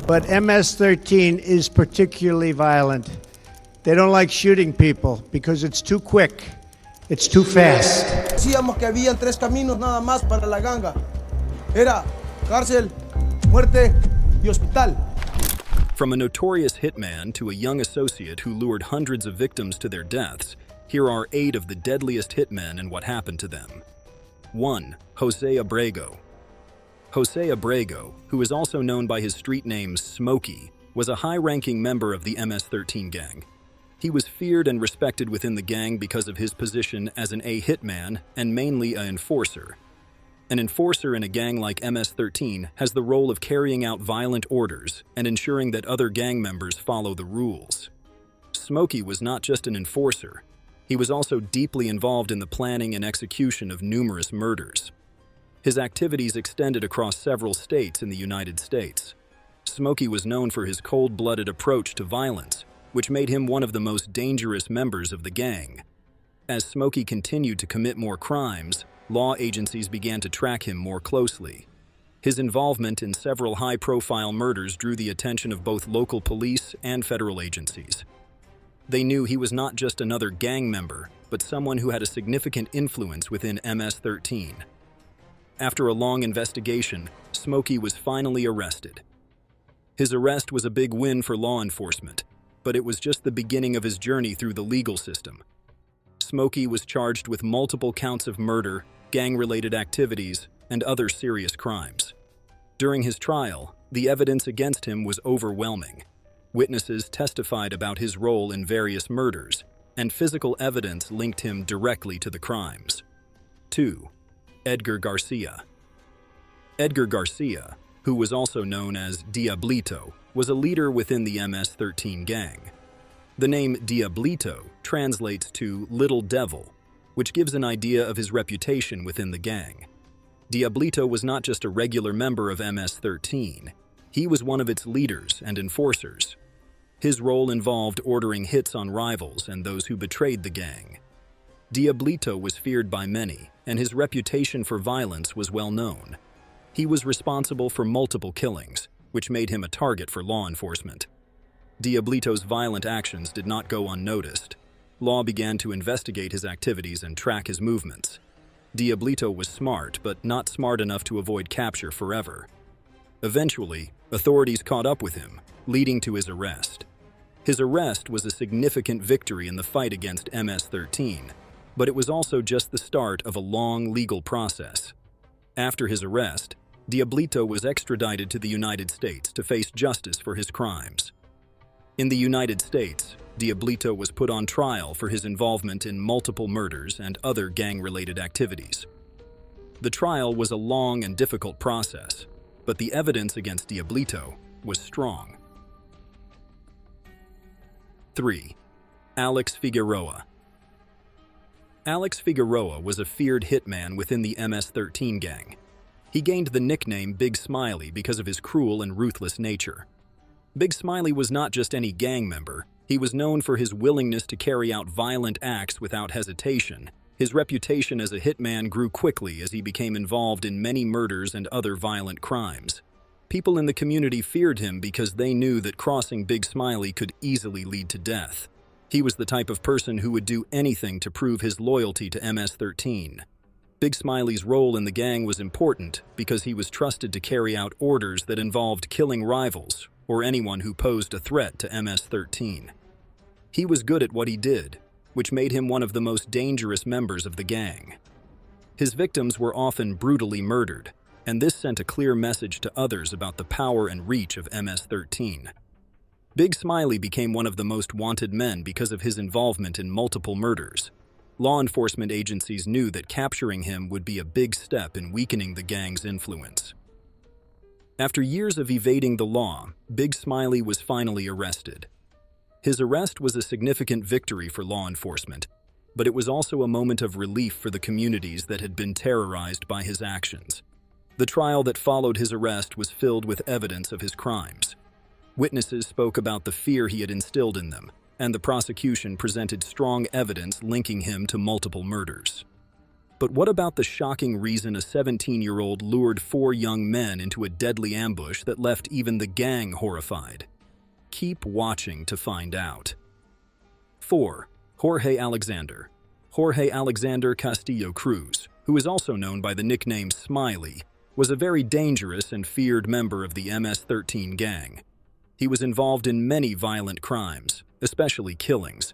But MS-13 is particularly violent. They don't like shooting people because it's too quick. It's too fast. Decíamos que habían tres caminos nada más para la ganga. Era cárcel, muerte y hospital. From a notorious hitman to a young associate who lured hundreds of victims to their deaths, here are 8 of the deadliest hitmen and what happened to them. 1. Jose Abrego. Jose Abrego, who is also known by his street name Smokey, was a high-ranking member of the MS-13 gang. He was feared and respected within the gang because of his position as an hitman and mainly an enforcer. An enforcer in a gang like MS-13 has the role of carrying out violent orders and ensuring that other gang members follow the rules. Smokey was not just an enforcer. He was also deeply involved in the planning and execution of numerous murders. His activities extended across several states in the United States. Smokey was known for his cold-blooded approach to violence, which made him one of the most dangerous members of the gang. As Smokey continued to commit more crimes, law agencies began to track him more closely. His involvement in several high-profile murders drew the attention of both local police and federal agencies. They knew he was not just another gang member, but someone who had a significant influence within MS-13. After a long investigation, Smokey was finally arrested. His arrest was a big win for law enforcement, but it was just the beginning of his journey through the legal system. Smokey was charged with multiple counts of murder, gang-related activities, and other serious crimes. During his trial, the evidence against him was overwhelming. Witnesses testified about his role in various murders, and physical evidence linked him directly to the crimes. 2. Edgar Garcia. Edgar Garcia, who was also known as Diablito, was a leader within the MS-13 gang. The name Diablito translates to Little Devil, which gives an idea of his reputation within the gang. Diablito was not just a regular member of MS-13. He was one of its leaders and enforcers. His role involved ordering hits on rivals and those who betrayed the gang. Diablito was feared by many, and his reputation for violence was well known. He was responsible for multiple killings, which made him a target for law enforcement. Diablito's violent actions did not go unnoticed. Law began to investigate his activities and track his movements. Diablito was smart, but not smart enough to avoid capture forever. Eventually, authorities caught up with him, leading to his arrest. His arrest was a significant victory in the fight against MS-13, but it was also just the start of a long legal process. After his arrest, Diablito was extradited to the United States to face justice for his crimes. In the United States, Diablito was put on trial for his involvement in multiple murders and other gang-related activities. The trial was a long and difficult process, but the evidence against Diablito was strong. 3. Alex Figueroa. Alex Figueroa was a feared hitman within the MS-13 gang. He gained the nickname Big Smiley because of his cruel and ruthless nature. Big Smiley was not just any gang member. He was known for his willingness to carry out violent acts without hesitation. His reputation as a hitman grew quickly as he became involved in many murders and other violent crimes. People in the community feared him because they knew that crossing Big Smiley could easily lead to death. He was the type of person who would do anything to prove his loyalty to MS-13. Big Smiley's role in the gang was important because he was trusted to carry out orders that involved killing rivals or anyone who posed a threat to MS-13. He was good at what he did, which made him one of the most dangerous members of the gang. His victims were often brutally murdered, and this sent a clear message to others about the power and reach of MS-13. Big Smiley became one of the most wanted men because of his involvement in multiple murders. Law enforcement agencies knew that capturing him would be a big step in weakening the gang's influence. After years of evading the law, Big Smiley was finally arrested. His arrest was a significant victory for law enforcement, but it was also a moment of relief for the communities that had been terrorized by his actions. The trial that followed his arrest was filled with evidence of his crimes. Witnesses spoke about the fear he had instilled in them, and the prosecution presented strong evidence linking him to multiple murders. But what about the shocking reason a 17-year-old lured 4 young men into a deadly ambush that left even the gang horrified? Keep watching to find out. 4. Jorge Alexander. Jorge Alexander Castillo Cruz, who is also known by the nickname Smiley, was a very dangerous and feared member of the MS-13 gang. He was involved in many violent crimes, especially killings.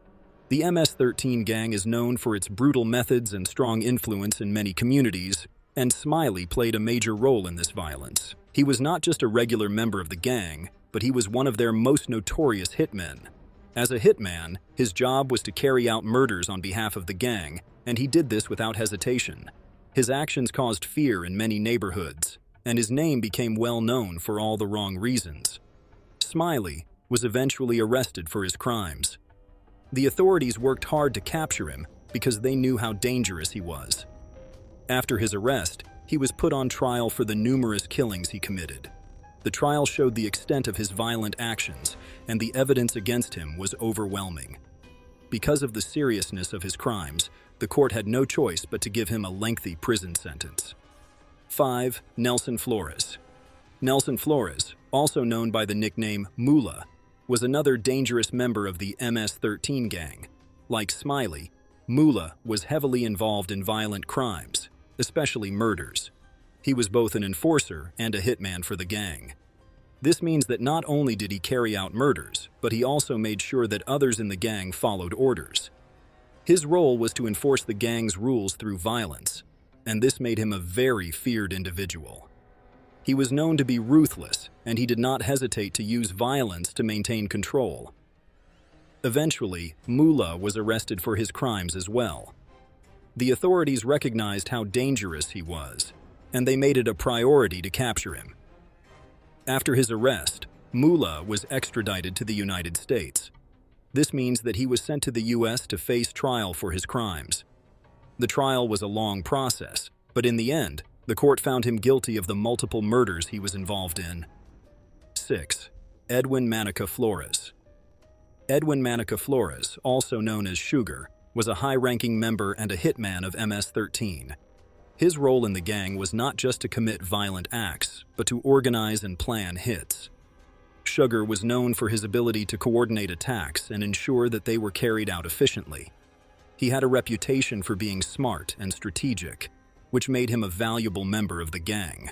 The MS-13 gang is known for its brutal methods and strong influence in many communities, and Smiley played a major role in this violence. He was not just a regular member of the gang, but he was one of their most notorious hitmen. As a hitman, his job was to carry out murders on behalf of the gang, and he did this without hesitation. His actions caused fear in many neighborhoods, and his name became well known for all the wrong reasons. Smiley was eventually arrested for his crimes. The authorities worked hard to capture him because they knew how dangerous he was. After his arrest, he was put on trial for the numerous killings he committed. The trial showed the extent of his violent actions, and the evidence against him was overwhelming. Because of the seriousness of his crimes, the court had no choice but to give him a lengthy prison sentence. 5. Nelson Flores. Nelson Flores, also known by the nickname Mula, was another dangerous member of the MS-13 gang. Like Smiley, Mula was heavily involved in violent crimes, especially murders. He was both an enforcer and a hitman for the gang. This means that not only did he carry out murders, but he also made sure that others in the gang followed orders. His role was to enforce the gang's rules through violence, and this made him a very feared individual. He was known to be ruthless, and he did not hesitate to use violence to maintain control. Eventually, Mula was arrested for his crimes as well. The authorities recognized how dangerous he was, and they made it a priority to capture him. After his arrest, Mula was extradited to the United States. This means that he was sent to the U.S. to face trial for his crimes. The trial was a long process, but in the end, the court found him guilty of the multiple murders he was involved in. 6. Edwin Manica Flores. Edwin Manica Flores, also known as Sugar, was a high-ranking member and a hitman of MS-13. His role in the gang was not just to commit violent acts, but to organize and plan hits. Sugar was known for his ability to coordinate attacks and ensure that they were carried out efficiently. He had a reputation for being smart and strategic, which made him a valuable member of the gang.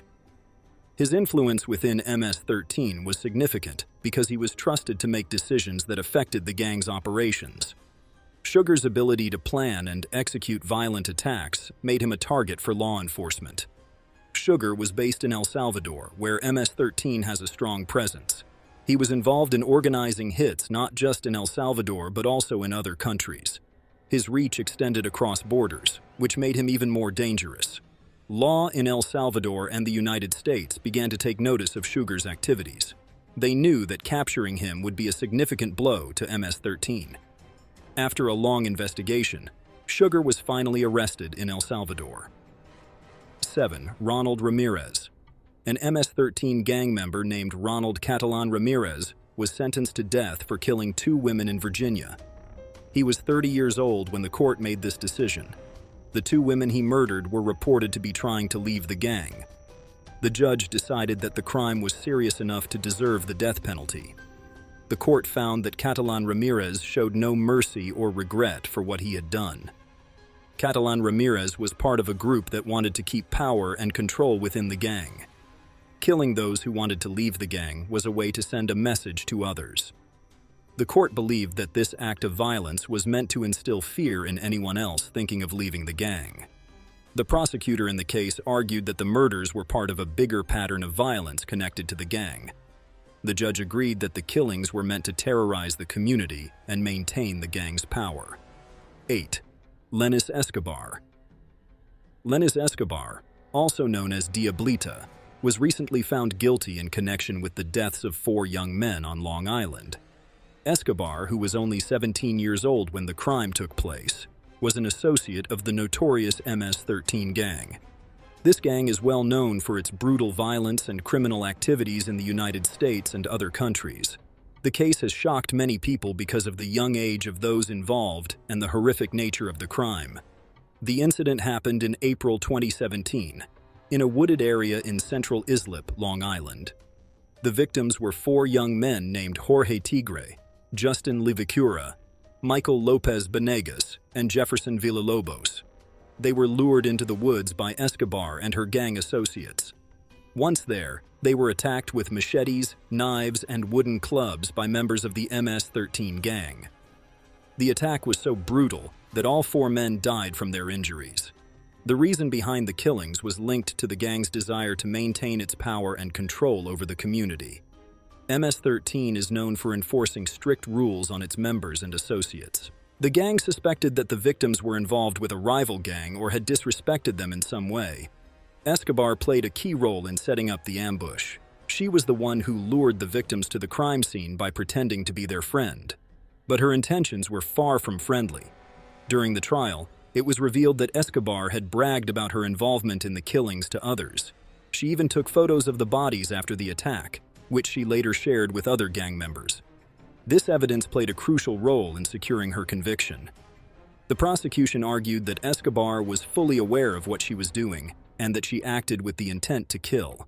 His influence within MS-13 was significant because he was trusted to make decisions that affected the gang's operations. Sugar's ability to plan and execute violent attacks made him a target for law enforcement. Sugar was based in El Salvador, where MS-13 has a strong presence. He was involved in organizing hits not just in El Salvador but also in other countries. His reach extended across borders, which made him even more dangerous. Law in El Salvador and the United States began to take notice of Sugar's activities. They knew that capturing him would be a significant blow to MS-13. After a long investigation, Sugar was finally arrested in El Salvador. 7. Ronald Ramirez. An MS-13 gang member named Ronald Catalan Ramirez was sentenced to death for killing 2 women in Virginia. He was 30 years old when the court made this decision. The 2 women he murdered were reported to be trying to leave the gang. The judge decided that the crime was serious enough to deserve the death penalty. The court found that Catalan Ramirez showed no mercy or regret for what he had done. Catalan Ramirez was part of a group that wanted to keep power and control within the gang. Killing those who wanted to leave the gang was a way to send a message to others. The court believed that this act of violence was meant to instill fear in anyone else thinking of leaving the gang. The prosecutor in the case argued that the murders were part of a bigger pattern of violence connected to the gang. The judge agreed that the killings were meant to terrorize the community and maintain the gang's power. 8. Lenis Escobar. Lenis Escobar, also known as Diablita, was recently found guilty in connection with the deaths of 4 young men on Long Island. Escobar, who was only 17 years old when the crime took place, was an associate of the notorious MS-13 gang. This gang is well known for its brutal violence and criminal activities in the United States and other countries. The case has shocked many people because of the young age of those involved and the horrific nature of the crime. The incident happened in April 2017, in a wooded area in central Islip, Long Island. The victims were 4 young men named Jorge Tigre, Justin Livicura, Michael Lopez Benegas, and Jefferson Villalobos. They were lured into the woods by Escobar and her gang associates. Once there, they were attacked with machetes, knives, and wooden clubs by members of the MS13 gang. The attack was so brutal that all 4 men died from their injuries. The reason behind the killings was linked to the gang's desire to maintain its power and control over the community. MS13 is known for enforcing strict rules on its members and associates. The gang suspected that the victims were involved with a rival gang or had disrespected them in some way. Escobar played a key role in setting up the ambush. She was the one who lured the victims to the crime scene by pretending to be their friend. But her intentions were far from friendly. During the trial, it was revealed that Escobar had bragged about her involvement in the killings to others. She even took photos of the bodies after the attack, which she later shared with other gang members. This evidence played a crucial role in securing her conviction. The prosecution argued that Escobar was fully aware of what she was doing and that she acted with the intent to kill.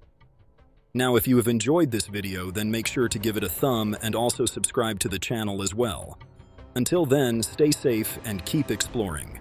Now, if you have enjoyed this video, then make sure to give it a thumb and also subscribe to the channel as well. Until then, stay safe and keep exploring.